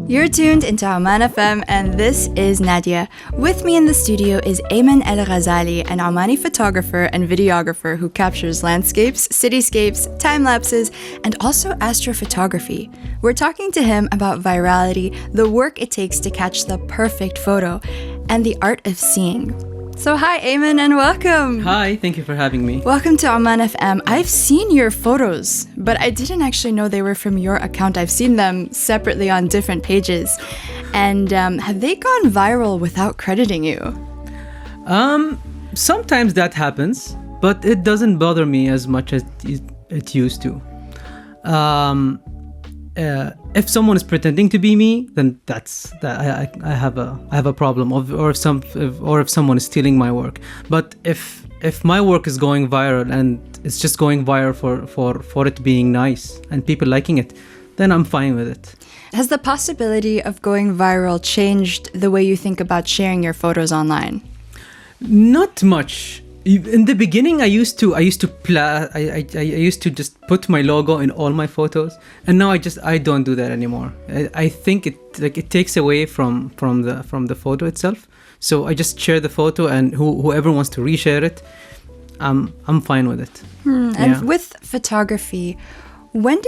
You're tuned into Oman FM, and this is Nadia. With me in the studio is Aiman Al Ghazali, an Omani photographer and videographer who captures landscapes, cityscapes, time lapses, and also astrophotography. We're talking to him about virality, the work it takes to catch the perfect photo, and the art of seeing. So hi Aiman and welcome. Hi, thank you for having me. Welcome to Oman FM. I've seen your photos, but I didn't actually know they were from your account. I've seen them separately on different pages. And have they gone viral without crediting you? Sometimes that happens, but it doesn't bother me as much as it used to. If someone is pretending to be me, then I have a problem. Or if someone is stealing my work. But if my work is going viral and it's just going viral for it being nice and people liking it, then I'm fine with it. Has the possibility of going viral changed the way you think about sharing your photos online? Not much. In the beginning, I used to just put my logo in all my photos, and now I don't do that anymore. I think it takes away from the photo itself. So I just share the photo, and whoever wants to reshare it, I'm fine with it. And with photography, when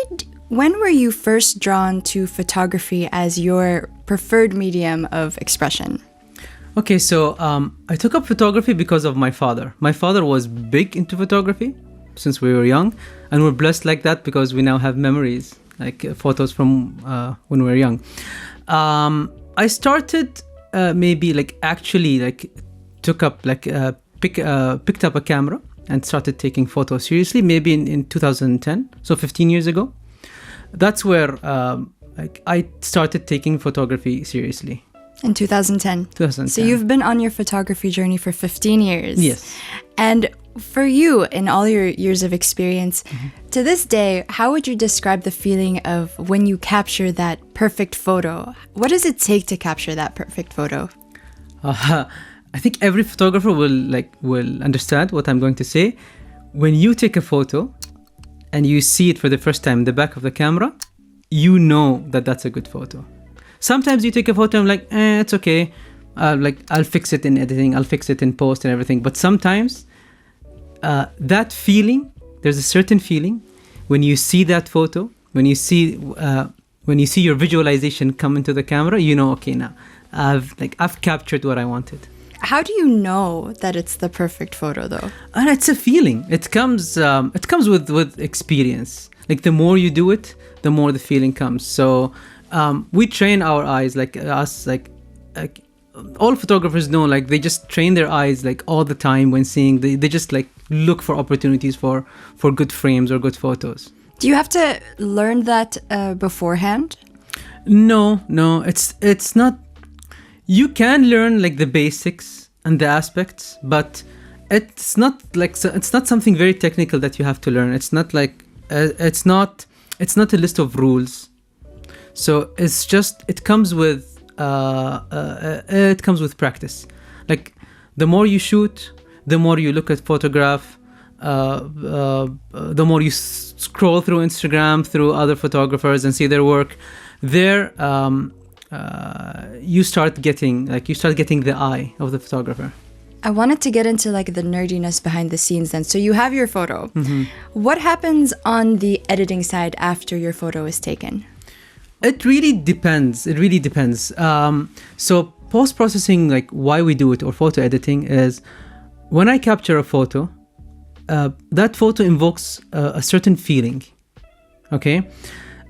were you first drawn to photography as your preferred medium of expression? Okay, so I took up photography because of my father. My father was big into photography since we were young, and we're blessed like that because we now have memories, like photos from when we were young. I started picked up a camera and started taking photos seriously, maybe in 2010, so 15 years ago. That's where I started taking photography seriously. In 2010. 2010. So you've been on your photography journey for 15 years. Yes. And for you, in all your years of experience, to this day, how would you describe the feeling of when you capture that perfect photo? What does it take to capture that perfect photo? I think every photographer will understand what I'm going to say. When you take a photo and you see it for the first time in the back of the camera, you know that that's a good photo. Sometimes you take a photo and I'm like, it's okay. I'll fix it in editing. I'll fix it in post and everything. But sometimes that feeling, there's a certain feeling when you see that photo, when you see your visualization come into the camera, you know, okay, now I've captured what I wanted. How do you know that it's the perfect photo, though? And it's a feeling. It comes with experience. Like the more you do it, the more the feeling comes. So we train our eyes, all photographers know, they just train their eyes all the time when seeing. They just look for opportunities for good frames or good photos. Do you have to learn that beforehand? No, it's not. You can learn the basics and the aspects, but it's not something very technical that you have to learn. It's not it's not a list of rules. So it's just it comes with practice. The more you shoot, the more you look at photograph, the more you scroll through Instagram, through other photographers and see their work. There, you start getting the eye of the photographer. I wanted to get into the nerdiness behind the scenes then. So you have your photo. What happens on the editing side after your photo is taken? It really depends. So post-processing, why we do it, or photo editing, is when I capture a photo, that photo invokes a certain feeling. Okay?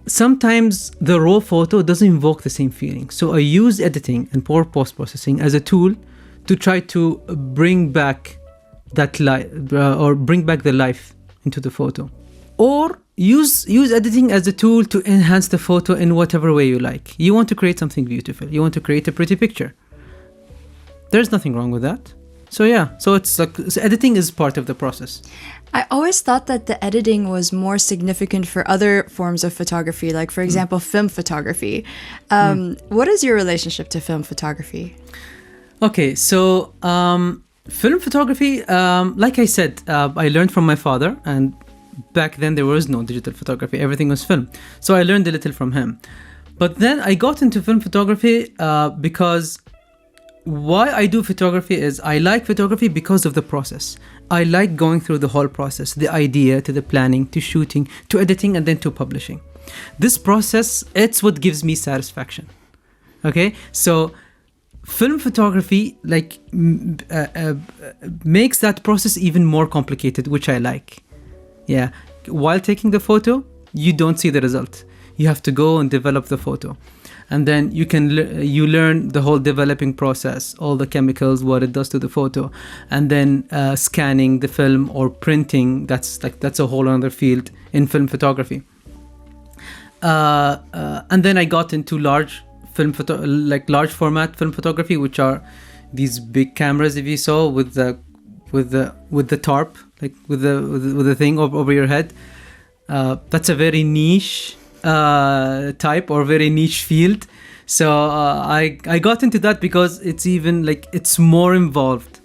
Sometimes the raw photo doesn't invoke the same feeling. So I use editing and post-processing as a tool to try to bring back that or bring back the life into the photo. Or use editing as a tool to enhance the photo in whatever way you like. You want to create something beautiful. You want to create a pretty picture. There's nothing wrong with that. So it's editing is part of the process. I always thought that the editing was more significant for other forms of photography, like for example, film photography. What is your relationship to film photography? Okay, so film photography, like I said, I learned from my father, and back then there was no digital photography. Everything was film. So I learned a little from him. But then I got into film photography because why I do photography is I like photography because of the process. I like going through the whole process, the idea to the planning to shooting to editing and then to publishing. This process, it's what gives me satisfaction. Okay, so film photography makes that process even more complicated, which I like. Yeah, while taking the photo, you don't see the result. You have to go and develop the photo, and then you learn the whole developing process, all the chemicals, what it does to the photo, and then scanning the film or printing. That's a whole other field in film photography. And then I got into large format film photography, which are these big cameras, if you saw, with the tarp, like with the thing over your head. That's a very niche type or very niche field. So I got into that because it's more involved.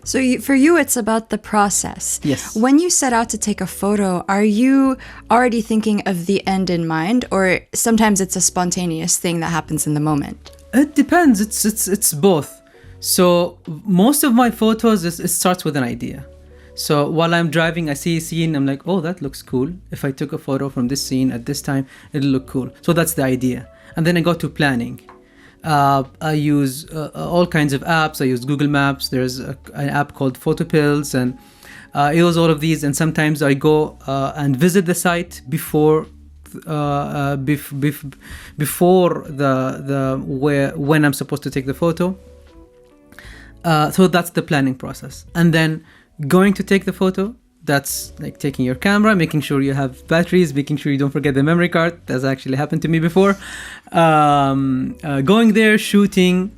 So for you, it's about the process. Yes. When you set out to take a photo, are you already thinking of the end in mind, or sometimes it's a spontaneous thing that happens in the moment? It depends. It's both. So most of my photos, it starts with an idea. So while I'm driving, I see a scene, I'm like, oh, that looks cool. If I took a photo from this scene at this time, it'll look cool. So that's the idea. And then I go to planning. I use all kinds of apps. I use Google Maps. There's an app called Photopills, and I use all of these. And sometimes I go and visit the site before when I'm supposed to take the photo. So that's the planning process. And then going to take the photo, that's like taking your camera, making sure you have batteries, making sure you don't forget the memory card. That's actually happened to me before. Going there, shooting,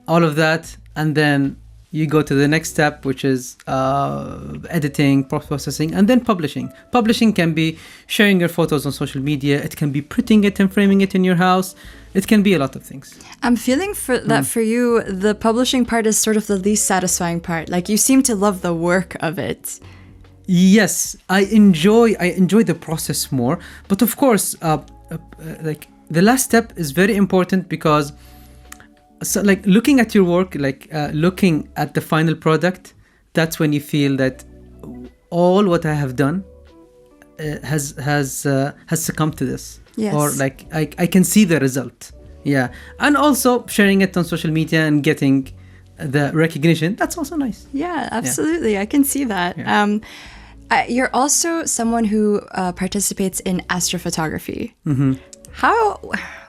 all of that. And then you go to the next step, which is editing, post-processing, and then publishing. Publishing can be sharing your photos on social media. It can be printing it and framing it in your house. It can be a lot of things. I'm feeling that for you, the publishing part is sort of the least satisfying part. Like, you seem to love the work of it. Yes, I enjoy the process more. But of course, like the last step is very important because looking at your work, looking at the final product, that's when you feel that all what I have done has succumbed to this. Yes. Or I can see the result. Yeah. And also sharing it on social media and getting the recognition, that's also nice. Yeah, absolutely. Yeah. I can see that. Yeah. You're also someone who participates in astrophotography. Mm-hmm.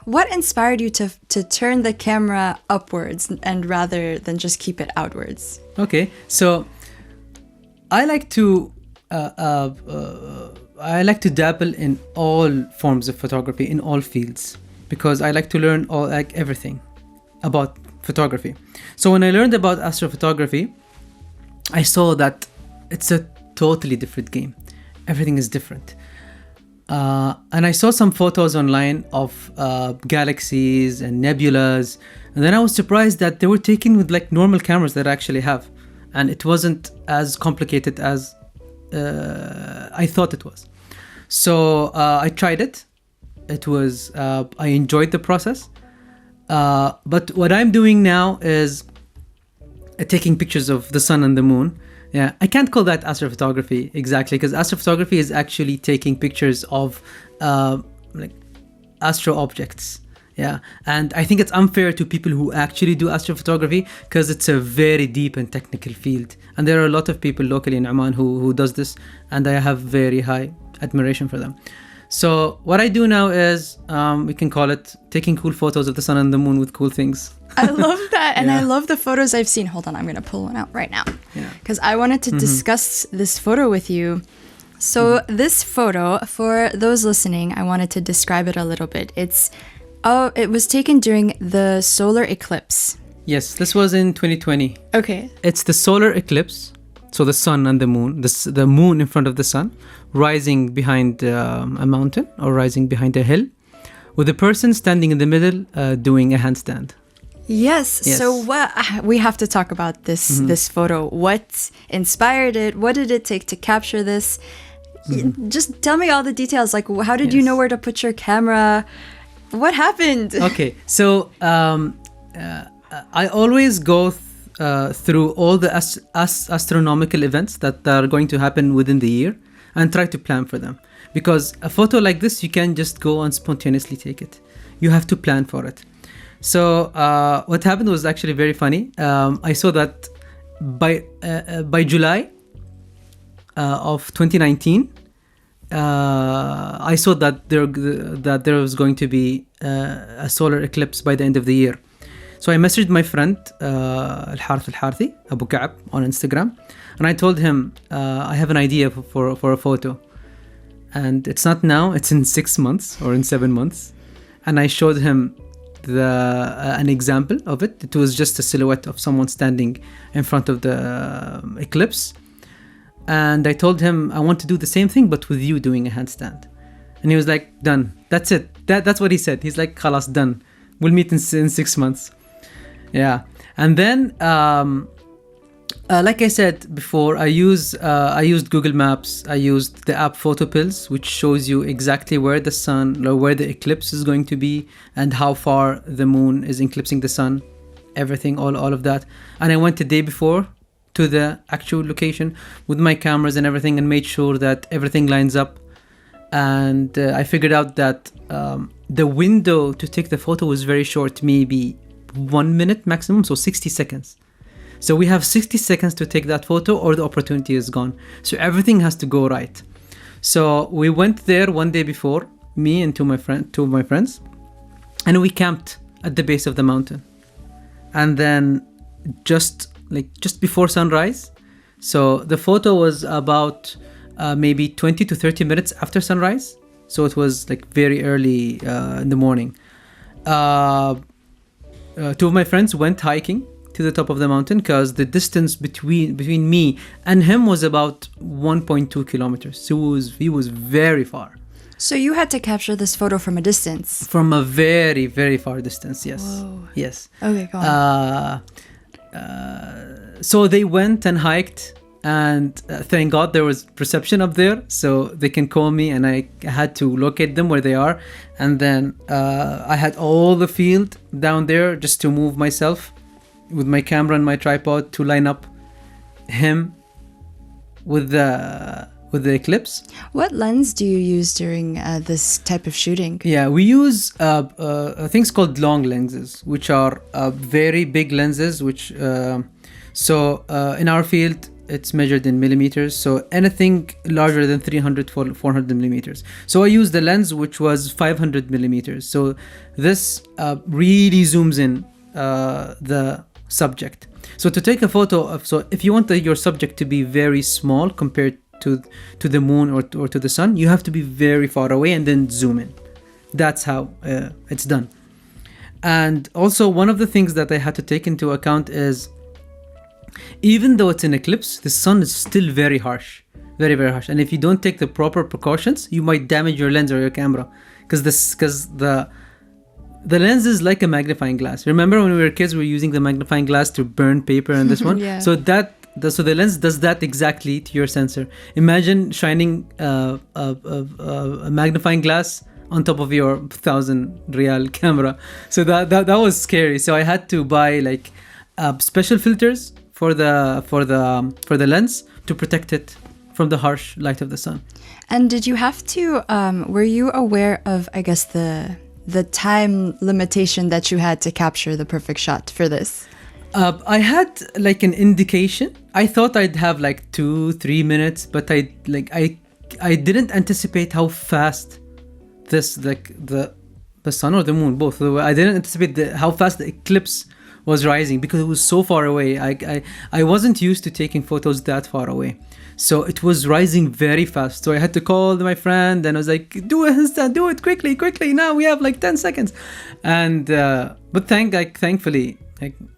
What inspired you to turn the camera upwards and rather than just keep it outwards? Okay, so I like to dabble in all forms of photography, in all fields, because I like to learn everything about photography. So when I learned about astrophotography, I saw that it's a totally different game. Everything is different. And I saw some photos online of galaxies and nebulas, and then I was surprised that they were taken with normal cameras that I actually have, and it wasn't as complicated as I thought it was. So I tried it. It was I enjoyed the process, but what I'm doing now is taking pictures of the sun and the moon. Yeah, I can't call that astrophotography exactly, because astrophotography is actually taking pictures of astro objects. Yeah, and I think it's unfair to people who actually do astrophotography because it's a very deep and technical field, and there are a lot of people locally in Oman who does this, and I have very high admiration for them. So what I do now is we can call it taking cool photos of the sun and the moon with cool things. I love that. And Yeah. I love the photos I've seen. Hold on, I'm going to pull one out right now. Yeah. Because I wanted to discuss this photo with you. So this photo, for those listening, I wanted to describe it a little bit. It was taken during the solar eclipse. Yes, this was in 2020. Okay. It's the solar eclipse. So the sun and the moon, the moon in front of the sun, rising behind a mountain or rising behind a hill, with a person standing in the middle doing a handstand. Yes. Yes. So we have to talk about this photo. What inspired it? What did it take to capture this? Just tell me all the details. Like, how did you know where to put your camera? What happened? Okay, so I always go through all the astronomical events that are going to happen within the year and try to plan for them. Because a photo like this, you can't just go and spontaneously take it. You have to plan for it. So what happened was actually very funny. I saw that by July of 2019, I saw that there was going to be a solar eclipse by the end of the year. So I messaged my friend Al Harthi, Abu Ka'ab, on Instagram, and I told him I have an idea for a photo, and it's not now; it's in 6 months or in 7 months. And I showed him an example of it. It was just a silhouette of someone standing in front of the eclipse. And I told him I want to do the same thing, but with you doing a handstand. And he was like, done. That's it. That's what he said. He's like, khalas, done. We'll meet in 6 months. Yeah. And then, like I said before, I used Google Maps. I used the app PhotoPills, which shows you exactly where the sun or where the eclipse is going to be and how far the moon is eclipsing the sun. Everything, all of that. And I went the day before to the actual location with my cameras and everything and made sure that everything lines up. And I figured out that the window to take the photo was very short, maybe 1 minute maximum, so 60 seconds. So we have 60 seconds to take that photo or the opportunity is gone. So everything has to go right. So we went there one day before, me and two of my friends, and we camped at the base of the mountain. And then just before sunrise. So the photo was about maybe 20 to 30 minutes after sunrise. So it was like very early in the morning. Two of my friends went hiking to the top of the mountain because the distance between me and him was about 1.2 kilometers. So he was very far. So you had to capture this photo from a distance? From a very, very far distance, yes. Whoa. Yes. Okay, go on. So they went and hiked, and thank God there was reception up there, so they can call me, and I had to locate them where they are. And then I had all the field down there just to move myself with my camera and my tripod to line up him with the eclipse. What lens do you use during this type of shooting? Yeah, we use things called long lenses, which are very big lenses, which in our field it's measured in millimeters, so anything larger than 300 400 millimeters. So I used the lens which was 500 millimeters, so this really zooms in the subject. So to take a photo so if you want your subject to be very small compared to the moon or to the sun, you have to be very far away and then zoom in. That's how it's done. And also one of the things that I had to take into account is, even though it's an eclipse, the sun is still very harsh, very, very harsh. And if you don't take the proper precautions, you might damage your lens or your camera, because the lens is like a magnifying glass. Remember when we were kids, we were using the magnifying glass to burn paper and this one? Yeah. So the lens does that exactly to your sensor. Imagine shining a magnifying glass on top of your 1,000 Riyal camera. So that was scary. So I had to buy like special filters for the lens to protect it from the harsh light of the sun. And did you have to? Were you aware of, I guess, the time limitation that you had to capture the perfect shot for this? I had like an indication. I thought I'd have like 2-3 minutes, but I didn't anticipate how fast this, like the sun or the moon, both. I didn't anticipate how fast the eclipse was rising because it was so far away. I wasn't used to taking photos that far away, so it was rising very fast. So I had to call my friend and I was like, do it quickly. Now we have like 10 seconds, and but thankfully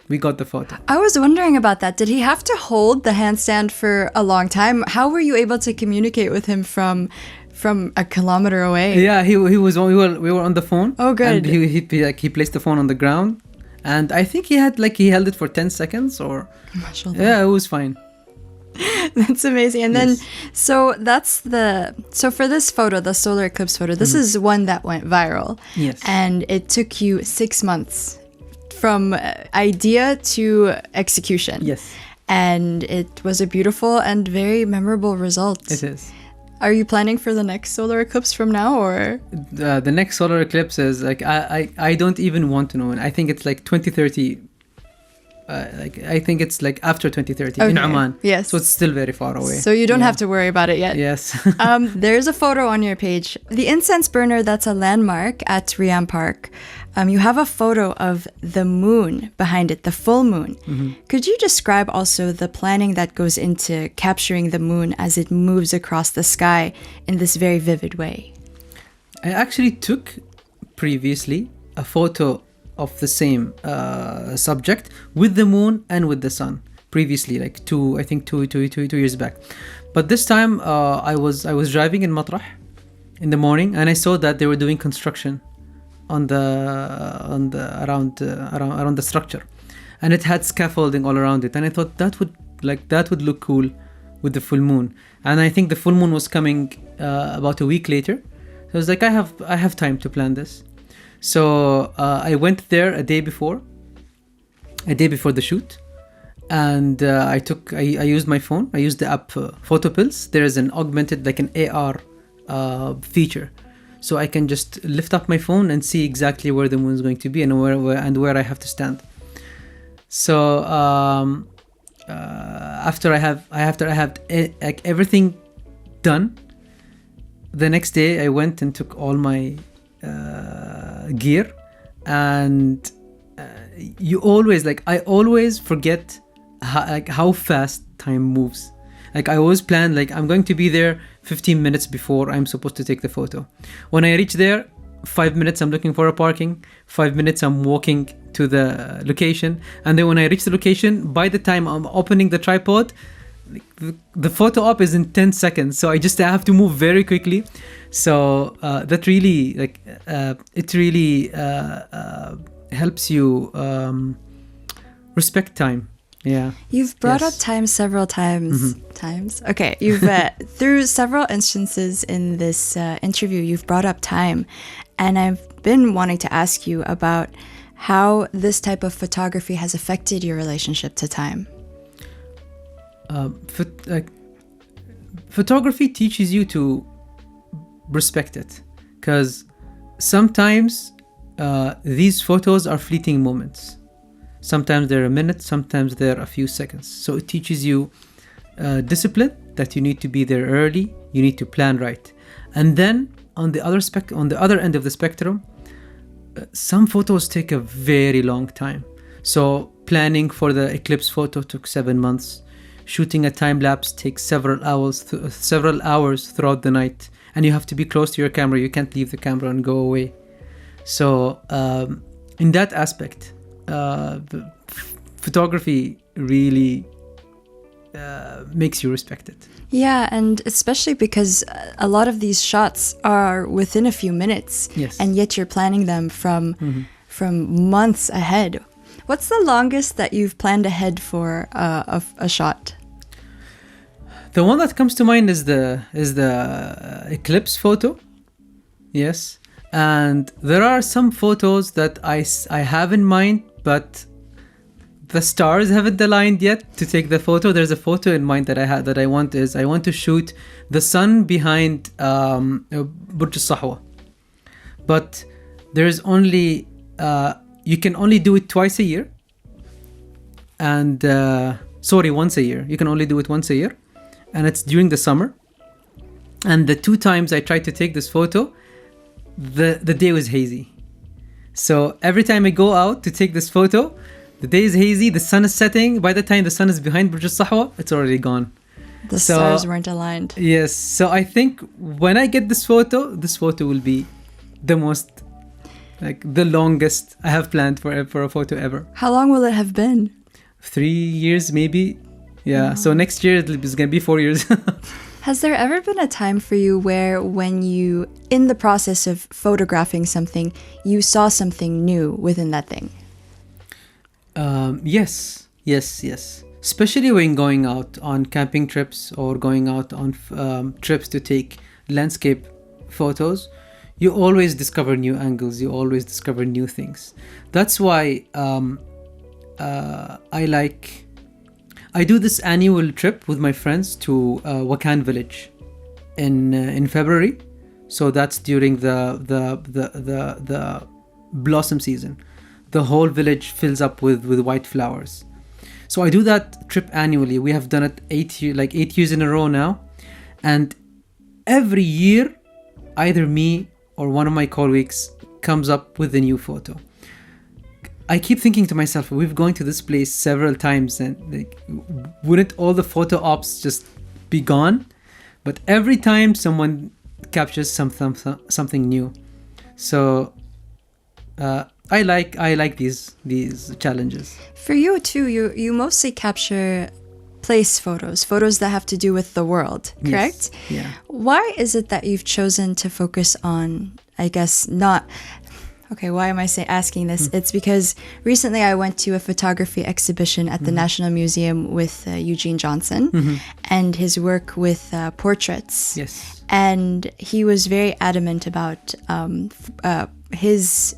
we got the photo. I was wondering about that. Did he have to hold the handstand for a long time? How were you able to communicate with him from a kilometer away? Yeah, we were on the phone. Oh, good. And he placed the phone on the ground, and I think he held it for 10 seconds or. Mashallah. Yeah, it was fine. That's amazing. And then, Yes. so for this photo, the solar eclipse photo, this is one that went viral. Yes. And it took you 6 months from idea to execution. Yes, And it was a beautiful and very memorable result. it is. Are you planning for the next solar eclipse from now, or? The next solar eclipse is like I don't even want to know. I think it's like 2030. I think it's like after 2030 in Okay. Oman. Yes. So it's still very far away. So you don't Yeah. have to worry about it yet. Yes. There's a photo on your page. The incense burner, that's a landmark at Riyam Park. You have a photo of the moon behind it, the full moon. Could you describe also the planning that goes into capturing the moon as it moves across the sky in this very vivid way? I actually took previously a photo of the same subject with the moon and with the sun previously, like two years back. But this time I was driving in Matrah in the morning, and I saw that they were doing construction on the around the structure, and it had scaffolding all around it, and I thought that would look cool with the full moon. And I think the full moon was coming about a week later, so I was like, I have time to plan this. So I went there a day before the shoot, and I used my phone. I used the app PhotoPills. There is an augmented, like an AR feature, so I can just lift up my phone and see exactly where the moon is going to be and where I have to stand. So after I have like everything done, the next day I went and took all my gear, and I always forget how fast time moves. Like I always plan, like I'm going to be there 15 minutes before I'm supposed to take the photo. When I reach there, 5 minutes I'm looking for a parking, 5 minutes I'm walking to the location, and then when I reach the location, by the time I'm opening the tripod, the photo op is in 10 seconds, so I just have to move very quickly. So that really it really helps you respect time. Yeah. You've brought Yes. up time several times. Okay. You've through several instances in this interview, you've brought up time, and I've been wanting to ask you about how this type of photography has affected your relationship to time. Photography teaches you to respect it, because sometimes these photos are fleeting moments. Sometimes they're a minute, sometimes they're a few seconds. So it teaches you discipline, that you need to be there early, you need to plan right. And then on the other end of the spectrum, some photos take a very long time. So planning for the eclipse photo took 7 months. Shooting a time lapse takes several hours throughout the night, and you have to be close to your camera. You can't leave the camera and go away. So in that aspect, photography really makes you respect it. Yeah, and especially because a lot of these shots are within a few minutes, Yes. and yet you're planning them from months ahead. What's the longest that you've planned ahead for a shot? The one that comes to mind is the eclipse photo. Yes. And there are some photos that I have in mind, but the stars haven't aligned yet to take the photo. There's a photo in mind that I want to shoot the sun behind Burj Al Sahwa. But there's only you can only do it twice a year. And once a year. You can only do it once a year. And it's during the summer. And the 2 times I tried to take this photo, the day was hazy. So every time I go out to take this photo, the day is hazy, the sun is setting. By the time the sun is behind Burj Al Sahwa, it's already gone. The stars weren't aligned. Yes. So I think when I get this photo will be the most, like the longest I have planned for a photo ever. How long will it have been? 3 years maybe. Yeah. So next year it's gonna be 4 years. Has there ever been a time for you where when you, in the process of photographing something, you saw something new within that thing? Yes. especially when going out on camping trips or going out on trips to take landscape photos. You always discover new angles, you always discover new things. That's why I do this annual trip with my friends to Wakan village in February. So that's during the blossom season. The whole village fills up with white flowers. So I do that trip annually. We have done it 8 years in a row now. And every year, either me or one of my colleagues comes up with a new photo. I keep thinking to myself, we've gone to this place several times, and wouldn't all the photo ops just be gone? But every time someone captures something new. So I like these challenges. For you too, you mostly capture place photos that have to do with the world, correct? Yes. Yeah. Why is it that you've chosen to focus on, I guess, not... Okay, why am I asking this? It's because recently I went to a photography exhibition at the National Museum with Eugene Johnson and his work with portraits. Yes. And he was very adamant about his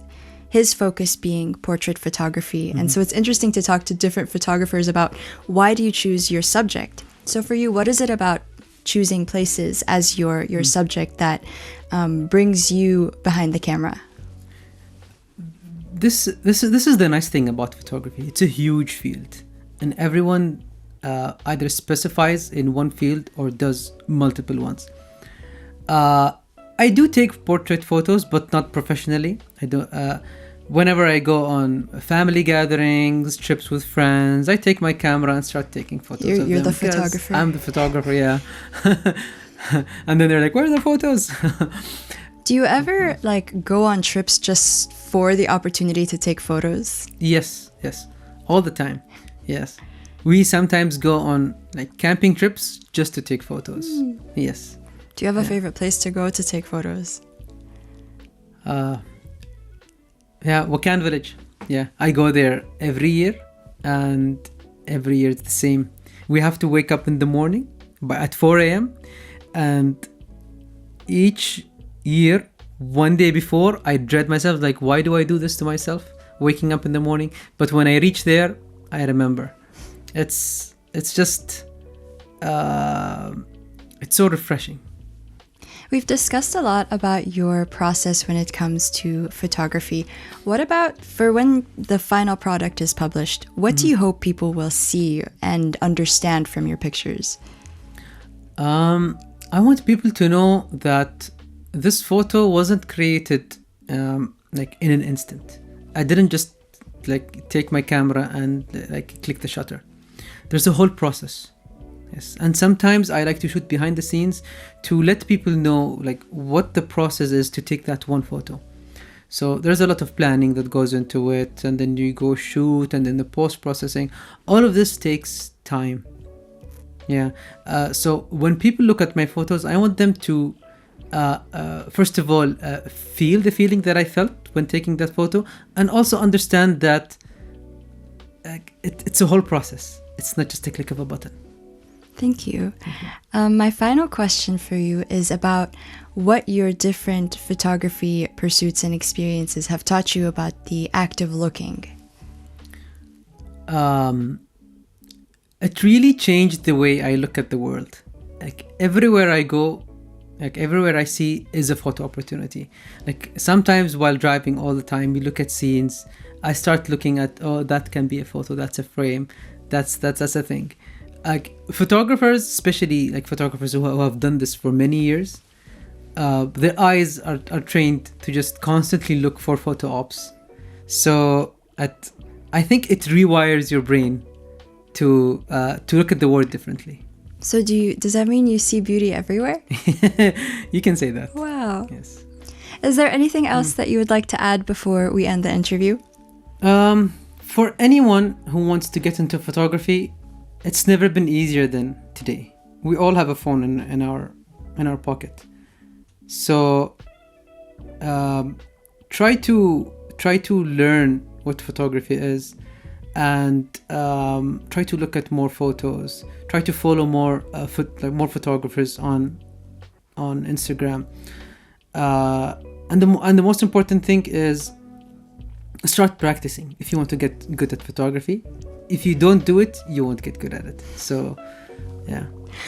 focus being portrait photography. And so it's interesting to talk to different photographers about why do you choose your subject? So for you, what is it about choosing places as your subject that brings you behind the camera? This is the nice thing about photography. It's a huge field, and everyone either specifies in one field or does multiple ones. I do take portrait photos, but not professionally. I do. Whenever I go on family gatherings, trips with friends, I take my camera and start taking photos of them. You're the photographer. I'm the photographer, yeah. And then they're like, "Where are the photos?" Do you ever go on trips just for the opportunity to take photos? Yes, all the time. Yes, we sometimes go on camping trips just to take photos. Yes. Do you have a favorite place to go to take photos? Wakan village. Yeah, I go there every year, and every year it's the same. We have to wake up in the morning at 4 a.m. and each year, one day before, I dread myself, why do I do this to myself, waking up in the morning? But when I reach there, I remember. It's just it's so refreshing. We've discussed a lot about your process when it comes to photography. What about for when the final product is published? What do you hope people will see and understand from your pictures? I want people to know that this photo wasn't created in an instant. I didn't just take my camera and click the shutter. There's a whole process. Yes, and sometimes I like to shoot behind the scenes to let people know what the process is to take that one photo. So there's a lot of planning that goes into it, and then you go shoot, and then the post-processing. All of this takes time. Yeah. So when people look at my photos, I want them to first of all feel the feeling that I felt when taking that photo, and also understand that it's a whole process. It's not just a click of a button. Thank you. My final question for you is about what your different photography pursuits and experiences have taught you about the act of looking. It really changed the way I look at the world. Everywhere I go, everywhere I see is a photo opportunity. Sometimes while driving all the time, we look at scenes. I start looking at, that can be a photo, that's a frame, that's a thing. Photographers, especially photographers who have done this for many years, their eyes are trained to just constantly look for photo ops. So I think it rewires your brain to look at the world differently. So does that mean you see beauty everywhere? You can say that. Wow. Yes. Is there anything else that you would like to add before we end the interview? For anyone who wants to get into photography, it's never been easier than today. We all have a phone in our pocket. So try to learn what photography is. and try to look at more photos. Try to follow more more photographers on Instagram. And the most important thing is start practicing if you want to get good at photography. If you don't do it, you won't get good at it. So yeah,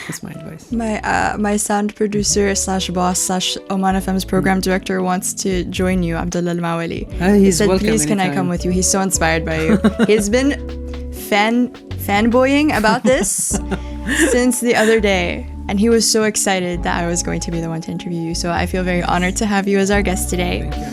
that's my advice. My sound producer / boss / Oman FM's program director wants to join you, Abdullah Al Mawali. He said, welcome please anytime. can I come with you? He's so inspired by you. He's been fanboying about this since the other day, and he was so excited that I was going to be the one to interview you. So I feel very honored to have you as our guest today. Thank you.